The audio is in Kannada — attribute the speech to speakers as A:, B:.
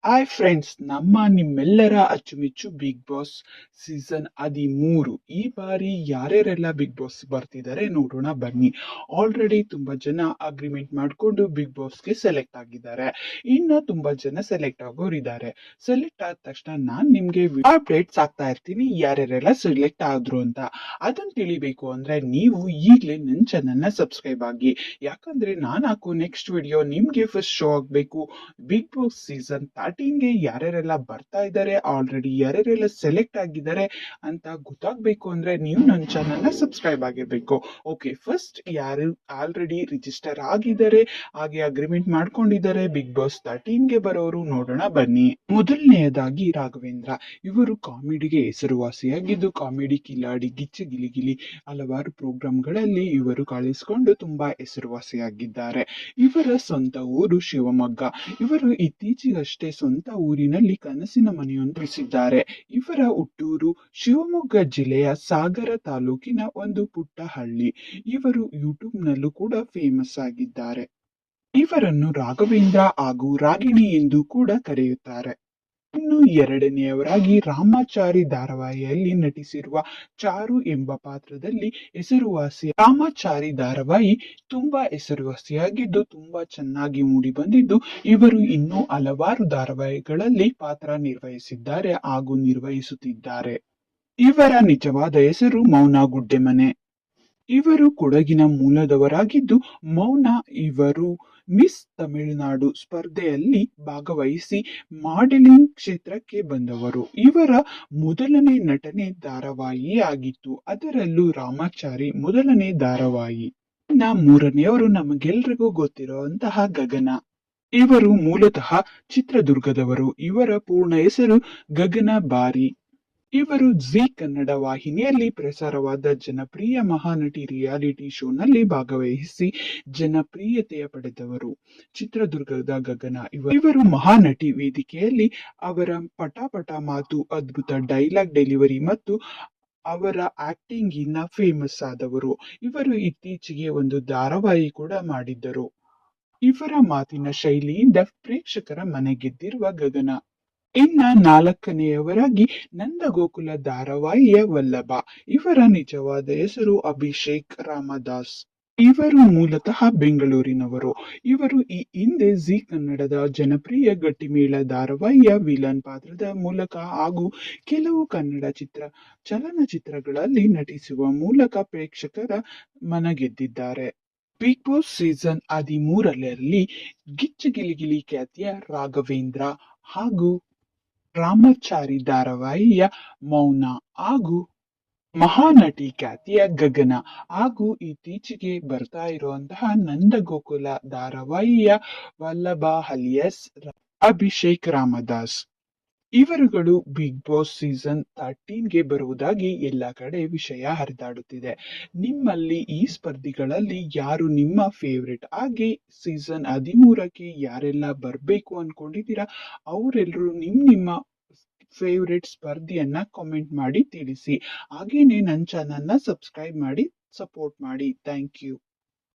A: ಹಾಯ್ ಫ್ರೆಂಡ್ಸ್, ನಿಮ್ಮೆಲ್ಲರ ಅಚ್ಚುಮೆಚ್ಚು ಬಿಗ್ ಬಾಸ್ ಸೀಸನ್ 13 ಈ ಬಾರಿ ಯಾರ್ಯಾರೆಲ್ಲ ಬಿಗ್ ಬಾಸ್ ಬರ್ತಿದ್ದಾರೆ ನೋಡೋಣ ಬನ್ನಿ. ಆಲ್ರೆಡಿ ತುಂಬಾ ಜನ ಅಗ್ರಿಮೆಂಟ್ ಮಾಡಿಕೊಂಡು ಬಿಗ್ ಬಾಸ್ಗೆ ಸೆಲೆಕ್ಟ್ ಆಗಿದ್ದಾರೆ. ಇನ್ನ ತುಂಬಾ ಜನ ಸೆಲೆಕ್ಟ್ ಆಗೋರಿದ್ದಾರೆ. ಸೆಲೆಕ್ಟ್ ಆದ ತಕ್ಷಣ ನಾನ್ ನಿಮ್ಗೆ ಅಪ್ಡೇಟ್ಸ್ ಆಗ್ತಾ ಇರ್ತೀನಿ ಯಾರ್ಯಾರೆಲ್ಲ ಸೆಲೆಕ್ಟ್ ಆದ್ರು ಅಂತ. ಅದನ್ನ ತಿಳಿಬೇಕು ಅಂದ್ರೆ ನೀವು ಈಗಲೇ ನನ್ನ ಚಾನಲ್ನ ಸಬ್ಸ್ಕ್ರೈಬ್ ಆಗಿ, ಯಾಕಂದ್ರೆ ನಾನು ಹಾಕೋ ನೆಕ್ಸ್ಟ್ ವಿಡಿಯೋ ನಿಮ್ಗೆ ಫಸ್ಟ್ ಶೋ ಆಗ್ಬೇಕು. ಬಿಗ್ ಬಾಸ್ ಸೀಸನ್ 13ಗೆ ಯಾರ್ಯಾರೆಲ್ಲ ಬರ್ತಾ ಇದ್ದಾರೆ, ಆಲ್ರೆಡಿ ಯಾರ್ಯಾರೆಲ್ಲ ಸೆಲೆಕ್ಟ್ ಆಗಿದ್ದಾರೆ ಅಂತ ಗೊತ್ತಾಗ್ಬೇಕು ಅಂದ್ರೆ ನೀವು ನನ್ನ ಚಾನಲ್ನ ಸಬ್ಸ್ಕ್ರೈಬ್ ಆಗಿರ್ಬೇಕು. ಓಕೆ, ಫಸ್ಟ್ ಯಾರು ಆಲ್ರೆಡಿ ರಿಜಿಸ್ಟರ್ ಆಗಿದ್ದಾರೆ ಹಾಗೆ ಅಗ್ರಿಮೆಂಟ್ ಮಾಡ್ಕೊಂಡಿದ್ದಾರೆ ಬಿಗ್ ಬಾಸ್ 13ಗೆ ಬರೋರು ನೋಡೋಣ ಬನ್ನಿ. ಮೊದಲನೆಯದಾಗಿ ರಾಘವೇಂದ್ರ. ಇವರು ಕಾಮಿಡಿಗೆ ಹೆಸರುವಾಸಿಯಾಗಿದ್ದು ಕಾಮಿಡಿ ಕಿಲಾಡಿ, ಗಿಚ್ಚಿ ಗಿಲಿಗಿಲಿ ಹಲವಾರು ಪ್ರೋಗ್ರಾಂಗಳಲ್ಲಿ ಇವರು ಕಾಣಿಸಿಕೊಂಡು ತುಂಬಾ ಹೆಸರುವಾಸಿಯಾಗಿದ್ದಾರೆ. ಇವರ ಸ್ವಂತ ಊರು ಶಿವಮೊಗ್ಗ. ಇವರು ಇತ್ತೀಚೆಗಷ್ಟೇ ಸ್ವಂತ ಊರಿನಲ್ಲಿ ಕನಸಿನ ಮನೆಯೊಂದು ನಿರ್ಮಿಸಿದ್ದಾರೆ. ಇವರ ಹುಟ್ಟೂರು ಶಿವಮೊಗ್ಗ ಜಿಲ್ಲೆಯ ಸಾಗರ ತಾಲೂಕಿನ ಒಂದು ಪುಟ್ಟ ಹಳ್ಳಿ. ಇವರು ಯೂಟ್ಯೂಬ್ ನಲ್ಲೂ ಕೂಡ ಫೇಮಸ್ ಆಗಿದ್ದಾರೆ. ಇವರನ್ನು ರಾಘವೇಂದ್ರ ಹಾಗೂ ರಾಗಿಣಿ ಎಂದು ಕೂಡ ಕರೆಯುತ್ತಾರೆ. ಇನ್ನು ಎರಡನೆಯವರಾಗಿ ರಾಮಾಚಾರಿ ಧಾರಾವಾಹಿಯಲ್ಲಿ ನಟಿಸಿರುವ ಚಾರು ಎಂಬ ಪಾತ್ರದಲ್ಲಿ ಹೆಸರುವಾಸಿ. ರಾಮಾಚಾರಿ ಧಾರಾವಾಹಿ ತುಂಬಾ ಹೆಸರುವಾಸಿಯಾಗಿದ್ದು ತುಂಬಾ ಚೆನ್ನಾಗಿ ಮೂಡಿ ಬಂದಿದ್ದು ಇವರು ಇನ್ನೂ ಹಲವಾರು ಧಾರಾವಾಹಿಗಳಲ್ಲಿ ಪಾತ್ರ ನಿರ್ವಹಿಸಿದ್ದಾರೆ ಹಾಗೂ ನಿರ್ವಹಿಸುತ್ತಿದ್ದಾರೆ. ಇವರ ನಿಜವಾದ ಹೆಸರು ಮೌನ ಗುಡ್ಡೆಮನೆ. ಇವರು ಕೊಡಗಿನ ಮೂಲದವರಾಗಿದ್ದು ಮೌನ ಇವರು ಮಿಸ್ ತಮಿಳುನಾಡು ಸ್ಪರ್ಧೆಯಲ್ಲಿ ಭಾಗವಹಿಸಿ ಮಾಡೆಲಿಂಗ್ ಕ್ಷೇತ್ರಕ್ಕೆ ಬಂದವರು. ಇವರ ಮೊದಲನೇ ನಟನೆ ಧಾರಾವಾಹಿ ಆಗಿತ್ತು, ಅದರಲ್ಲೂ ರಾಮಾಚಾರಿ ಮೊದಲನೇ ಧಾರಾವಾಹಿ. ಇನ್ನ ಮೂರನೆಯವರು ನಮಗೆಲ್ರಿಗೂ ಗೊತ್ತಿರುವಂತಹ ಗಗನ. ಇವರು ಮೂಲತಃ ಚಿತ್ರದುರ್ಗದವರು. ಇವರ ಪೂರ್ಣ ಹೆಸರು ಗಗನ ಬಾರಿ. ಇವರು ಜಿ ಕನ್ನಡ ವಾಹಿನಿಯಲ್ಲಿ ಪ್ರಸಾರವಾದ ಜನಪ್ರಿಯ ಮಹಾನಟಿ ರಿಯಾಲಿಟಿ ಶೋನಲ್ಲಿ ಭಾಗವಹಿಸಿ ಜನಪ್ರಿಯತೆಯ ಪಡೆದವರು. ಚಿತ್ರದುರ್ಗದ ಗಗನ ಇವರು ಮಹಾನಟಿ ವೇದಿಕೆಯಲ್ಲಿ ಅವರ ಪಟಾಪಟ ಮಾತು, ಅದ್ಭುತ ಡೈಲಾಗ್ ಡೆಲಿವರಿ ಮತ್ತು ಅವರ ಆಕ್ಟಿಂಗ್ ಇಂದ ಫೇಮಸ್ ಆದವರು. ಇವರು ಇತ್ತೀಚೆಗೆ ಒಂದು ಧಾರಾವಾಹಿ ಕೂಡ ಮಾಡಿದ್ದರು. ಇವರ ಮಾತಿನ ಶೈಲಿಯಿಂದ ಪ್ರೇಕ್ಷಕರ ಮನೆ ಗೆದ್ದಿರುವ ಗಗನ. ಇನ್ನ ನಾಲ್ಕನೆಯವರಾಗಿ ನಂದಗೋಕುಲ ಧಾರಾವಾಹಿಯ ವಲ್ಲಭ. ಇವರ ನಿಜವಾದ ಹೆಸರು ಅಭಿಷೇಕ್ ರಾಮದಾಸ್. ಇವರು ಮೂಲತಃ ಬೆಂಗಳೂರಿನವರು. ಇವರು ಈ ಹಿಂದೆ ಜಿ ಕನ್ನಡದ ಜನಪ್ರಿಯ ಗಟ್ಟಿಮೇಳ ಧಾರಾವಾಹಿಯ ವಿಲನ್ ಪಾತ್ರದ ಮೂಲಕ ಹಾಗೂ ಕೆಲವು ಕನ್ನಡ ಚಲನಚಿತ್ರಗಳಲ್ಲಿ ನಟಿಸುವ ಮೂಲಕ ಪ್ರೇಕ್ಷಕರ ಮನಗೆದ್ದಿದ್ದಾರೆ. ಬಿಗ್ ಬಾಸ್ ಸೀಸನ್ 13ರಲ್ಲಿ ಗಿಚ್ಚಿ ಗಿಲಿಗಿಲಿ ಖ್ಯಾತಿಯ ರಾಘವೇಂದ್ರ ಹಾಗೂ ರಾಮಾಚಾರಿ ಧಾರಾವಾಹಿಯ ಮೌನ ಹಾಗೂ ಮಹಾನಟಿ ಖ್ಯಾತಿಯ ಗಗನ ಹಾಗೂ ಇತ್ತೀಚೆಗೆ ಬರ್ತಾ ಇರುವಂತಹ ನಂದಗೋಕುಲ ಧಾರಾವಾಹಿಯ ವಲ್ಲಭ ಅಲಿಯಾಸ್ ಅಭಿಷೇಕ್ ರಾಮದಾಸ್. ಇವರುಗಳು ಬಿಗ್ ಬಾಸ್ ಸೀಸನ್ 13ಗೆ ಬರುವುದಾಗಿ ಎಲ್ಲ ಕಡೆ ವಿಷಯ ಹರಿದಾಡುತ್ತಿದೆ. ನಿಮ್ಮಲ್ಲಿ ಈ ಸ್ಪರ್ಧಿಗಳಲ್ಲಿ ಯಾರು ನಿಮ್ಮ ಫೇವ್ರೆಟ್? ಹಾಗೆ ಸೀಸನ್ 13ಕ್ಕೆ ಯಾರೆಲ್ಲ ಬರಬೇಕು ಅನ್ಕೊಂಡಿದ್ದೀರಾ ಅವರೆಲ್ಲರೂ ನಿಮ್ಮ ಫೇವ್ರೆಟ್ ಸ್ಪರ್ಧಿಯನ್ನ ಕಾಮೆಂಟ್ ಮಾಡಿ ತಿಳಿಸಿ. ಹಾಗೇನೆ ನನ್ನ ಚಾನಲ್ನ ಸಬ್ಸ್ಕ್ರೈಬ್ ಮಾಡಿ ಸಪೋರ್ಟ್ ಮಾಡಿ. Thank you.